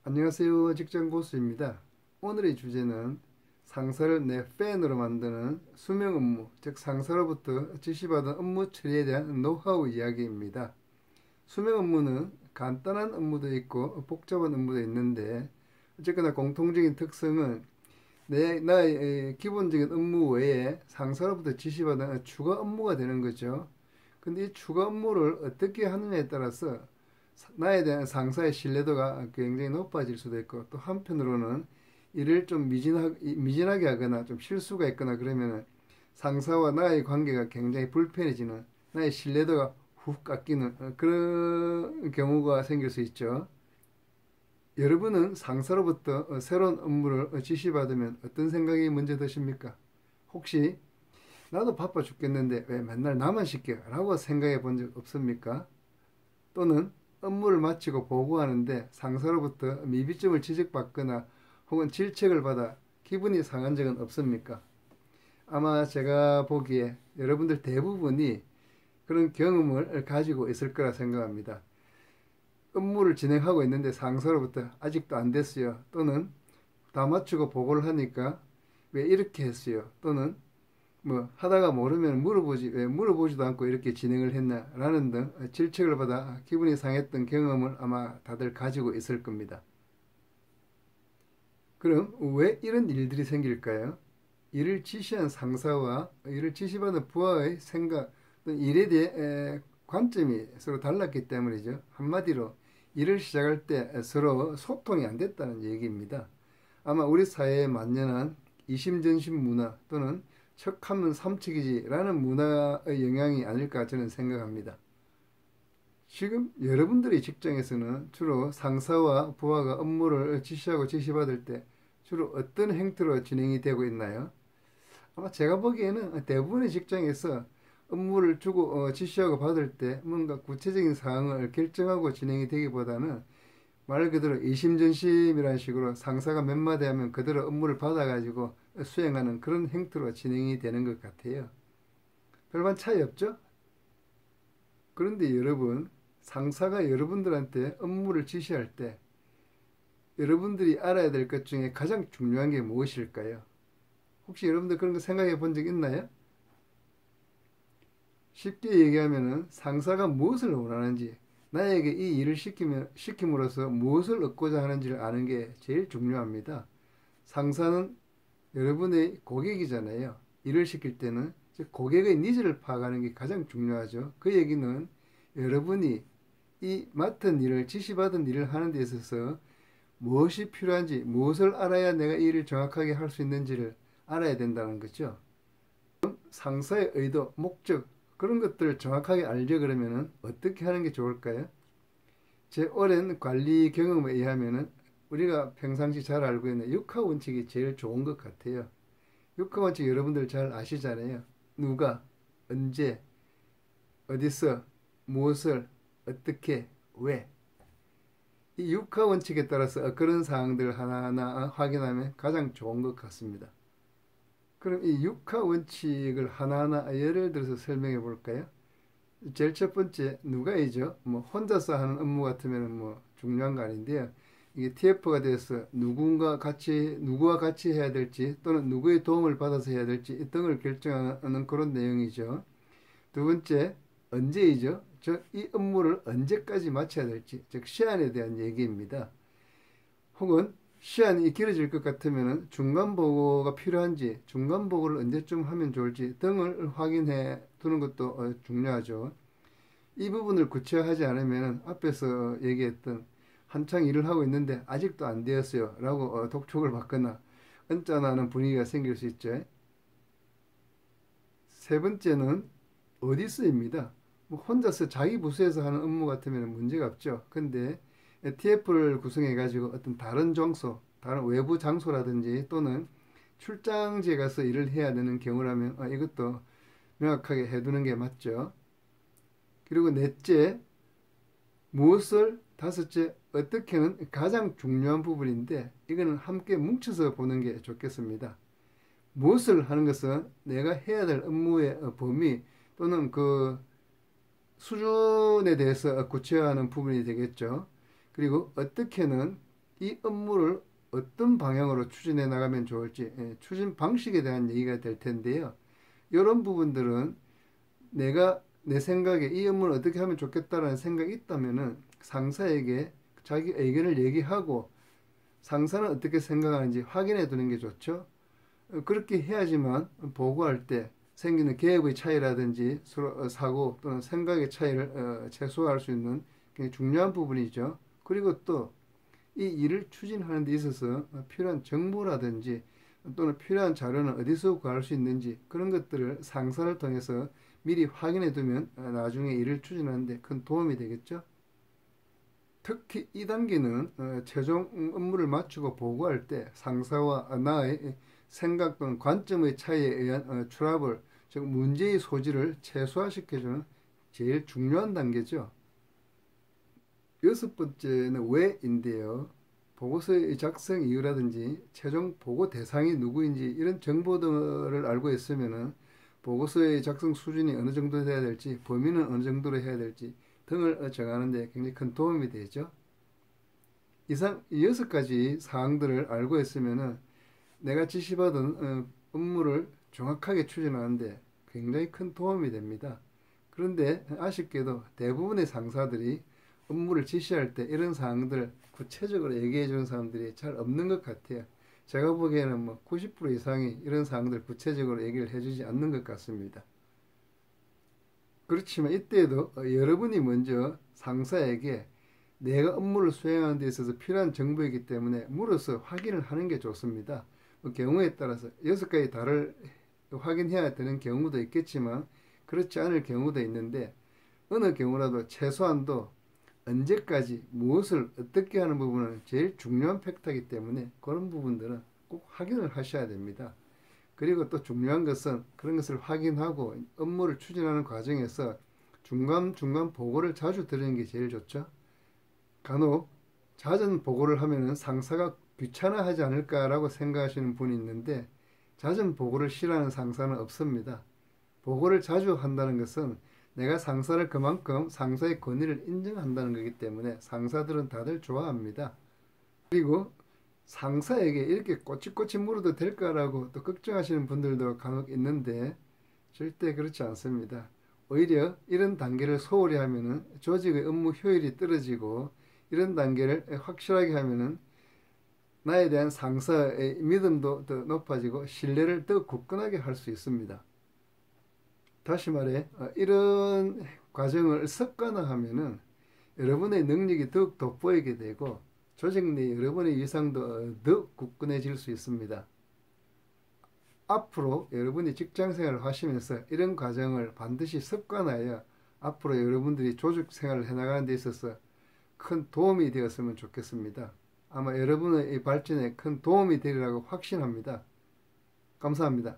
안녕하세요. 직장고수입니다. 오늘의 주제는 상사를 내 팬으로 만드는 수명 업무, 즉 상사로부터 지시받은 업무 처리에 대한 노하우 이야기입니다. 수명 업무는 간단한 업무도 있고 복잡한 업무도 있는데 어쨌거나 공통적인 특성은 나의 기본적인 업무 외에 상사로부터 지시받은 추가 업무가 되는 거죠. 근데 이 추가 업무를 어떻게 하느냐에 따라서 나에 대한 상사의 신뢰도가 굉장히 높아질 수도 있고, 또 한편으로는 일을 좀 미진하게 하거나 좀 실수가 있거나 그러면 상사와 나의 관계가 굉장히 불편해지는, 나의 신뢰도가 훅 깎이는 그런 경우가 생길 수 있죠. 여러분은 상사로부터 새로운 업무를 지시받으면 어떤 생각이 먼저 드십니까? 혹시 나도 바빠 죽겠는데 왜 맨날 나만 시켜? 라고 생각해 본 적 없습니까? 또는 업무를 마치고 보고하는데 상사로부터 미비점을 지적받거나 혹은 질책을 받아 기분이 상한 적은 없습니까? 아마 제가 보기에 여러분들 대부분이 그런 경험을 가지고 있을 거라 생각합니다. 업무를 진행하고 있는데 상사로부터 아직도 안 됐어요. 또는 다 마치고 보고를 하니까 왜 이렇게 했어요. 또는 뭐 하다가 모르면 물어보지 왜 물어보지도 않고 이렇게 진행을 했나라는 등 질책을 받아 기분이 상했던 경험을 아마 다들 가지고 있을 겁니다. 그럼 왜 이런 일들이 생길까요? 일을 지시한 상사와 일을 지시받은 부하의 생각, 일에 대해 관점이 서로 달랐기 때문이죠. 한마디로 일을 시작할 때 서로 소통이 안 됐다는 얘기입니다. 아마 우리 사회에 만연한 이심전심 문화 또는 척하면 삼척이지라는 문화의 영향이 아닐까 저는 생각합니다. 지금 여러분들의 직장에서는 주로 상사와 부하가 업무를 지시하고 지시받을 때 주로 어떤 행태로 진행이 되고 있나요? 아마 제가 보기에는 대부분의 직장에서 업무를 주고 지시하고 받을 때 뭔가 구체적인 사항을 결정하고 진행이 되기보다는 말 그대로 이심전심이라는 식으로 상사가 몇 마디 하면 그대로 업무를 받아가지고 수행하는 그런 행태로 진행이 되는 것 같아요. 별반 차이 없죠? 그런데 여러분, 상사가 여러분들한테 업무를 지시할 때 여러분들이 알아야 될 것 중에 가장 중요한 게 무엇일까요? 혹시 여러분들 그런 거 생각해 본 적 있나요? 쉽게 얘기하면은 상사가 무엇을 원하는지, 나에게 이 일을 시킴으로써 무엇을 얻고자 하는지를 아는 게 제일 중요합니다. 상사는 여러분의 고객이잖아요. 일을 시킬 때는 즉 고객의 니즈를 파악하는 게 가장 중요하죠. 그 얘기는 여러분이 이 맡은 일을 지시받은 일을 하는 데 있어서 무엇이 필요한지, 무엇을 알아야 내가 이 일을 정확하게 할 수 있는지를 알아야 된다는 거죠. 상사의 의도, 목적 그런 것들을 정확하게 알려 그러면은 어떻게 하는 게 좋을까요? 제 오랜 관리 경험에 의하면은 우리가 평상시 잘 알고 있는 육하 원칙이 제일 좋은 것 같아요. 육하 원칙 여러분들 잘 아시잖아요. 누가, 언제, 어디서, 무엇을, 어떻게, 왜. 이 육하 원칙에 따라서 그런 사항들 하나하나 확인하면 가장 좋은 것 같습니다. 그럼 이 육하 원칙을 하나하나 예를 들어서 설명해 볼까요? 제일 첫 번째 누가이죠. 뭐 혼자서 하는 업무 같으면 뭐 중요한 거 아닌데요. 이게 TF가 돼서 누구와 같이 해야 될지 또는 누구의 도움을 받아서 해야 될지 등을 결정하는 그런 내용이죠. 두 번째 언제이죠. 즉 이 업무를 언제까지 마쳐야 될지, 즉 시한에 대한 얘기입니다. 혹은 시한이 길어질 것 같으면 중간 보고가 필요한지, 중간 보고를 언제쯤 하면 좋을지 등을 확인해 두는 것도 중요하죠. 이 부분을 구체화하지 않으면 앞에서 얘기했던 한창 일을 하고 있는데 아직도 안 되었어요 라고 독촉을 받거나 언짢아하는 분위기가 생길 수 있죠. 세 번째는 어디서입니다. 뭐 혼자서 자기 부서에서 하는 업무 같으면 문제가 없죠. 근데 TF를 구성해 가지고 어떤 다른 장소, 다른 외부 장소라든지 또는 출장지에 가서 일을 해야 되는 경우라면 이것도 명확하게 해두는 게 맞죠. 그리고 넷째, 무엇을, 다섯째, 어떻게는 가장 중요한 부분인데 이거는 함께 뭉쳐서 보는 게 좋겠습니다. 무엇을 하는 것은 내가 해야 될 업무의 범위 또는 그 수준에 대해서 구체화하는 부분이 되겠죠. 그리고 어떻게는 이 업무를 어떤 방향으로 추진해 나가면 좋을지, 추진 방식에 대한 얘기가 될 텐데요. 이런 부분들은 내가 내 생각에 이 업무를 어떻게 하면 좋겠다라는 생각이 있다면은 상사에게 자기 의견을 얘기하고 상사는 어떻게 생각하는지 확인해 두는 게 좋죠. 그렇게 해야지만 보고할 때 생기는 계획의 차이라든지 사고 또는 생각의 차이를 최소화할 수 있는 굉장히 중요한 부분이죠. 그리고 또 이 일을 추진하는 데 있어서 필요한 정보라든지 또는 필요한 자료는 어디서 구할 수 있는지 그런 것들을 상사를 통해서 미리 확인해 두면 나중에 일을 추진하는 데 큰 도움이 되겠죠. 특히 이 단계는 최종 업무를 마치고 보고할 때 상사와 나의 생각 또는 관점의 차이에 의한 트러블, 즉 문제의 소지를 최소화시켜주는 제일 중요한 단계죠. 여섯 번째는 왜인데요. 보고서의 작성 이유라든지 최종 보고 대상이 누구인지 이런 정보들을 알고 있으면은 보고서의 작성 수준이 어느 정도 돼야 될지, 범위는 어느 정도로 해야 될지 등을 정하는 데 굉장히 큰 도움이 되죠. 이상 이 여섯 가지 사항들을 알고 있으면은 내가 지시받은 업무를 정확하게 추진하는데 굉장히 큰 도움이 됩니다. 그런데 아쉽게도 대부분의 상사들이 업무를 지시할 때 이런 사항들을 구체적으로 얘기해 주는 사람들이 잘 없는 것 같아요. 제가 보기에는 뭐 90% 이상이 이런 사항들 구체적으로 얘기를 해주지 않는 것 같습니다. 그렇지만 이때에도 여러분이 먼저 상사에게 내가 업무를 수행하는 데 있어서 필요한 정보이기 때문에 물어서 확인을 하는 게 좋습니다. 경우에 따라서 여섯 가지 다를 확인해야 되는 경우도 있겠지만 그렇지 않을 경우도 있는데 어느 경우라도 최소한도 언제까지 무엇을 어떻게 하는 부분은 제일 중요한 팩터이기 때문에 그런 부분들은 꼭 확인을 하셔야 됩니다. 그리고 또 중요한 것은 그런 것을 확인하고 업무를 추진하는 과정에서 중간중간 보고를 자주 드리는 게 제일 좋죠. 간혹 잦은 보고를 하면 상사가 귀찮아하지 않을까라고 생각하시는 분이 있는데 잦은 보고를 싫어하는 상사는 없습니다. 보고를 자주 한다는 것은 내가 상사를 그만큼 상사의 권위를 인정한다는 거기 때문에 상사들은 다들 좋아합니다. 그리고 상사에게 이렇게 꼬치꼬치 물어도 될까라고 또 걱정하시는 분들도 간혹 있는데 절대 그렇지 않습니다. 오히려 이런 단계를 소홀히 하면은 조직의 업무 효율이 떨어지고 이런 단계를 확실하게 하면은 나에 대한 상사의 믿음도 더 높아지고 신뢰를 더 굳건하게 할 수 있습니다. 다시 말해 이런 과정을 습관화하면은 여러분의 능력이 더욱 돋보이게 되고 조직 내 여러분의 위상도 더 굳건해질 수 있습니다. 앞으로 여러분이 직장 생활을 하시면서 이런 과정을 반드시 습관하여 앞으로 여러분들이 조직 생활을 해나가는 데 있어서 큰 도움이 되었으면 좋겠습니다. 아마 여러분의 발전에 큰 도움이 되리라고 확신합니다. 감사합니다.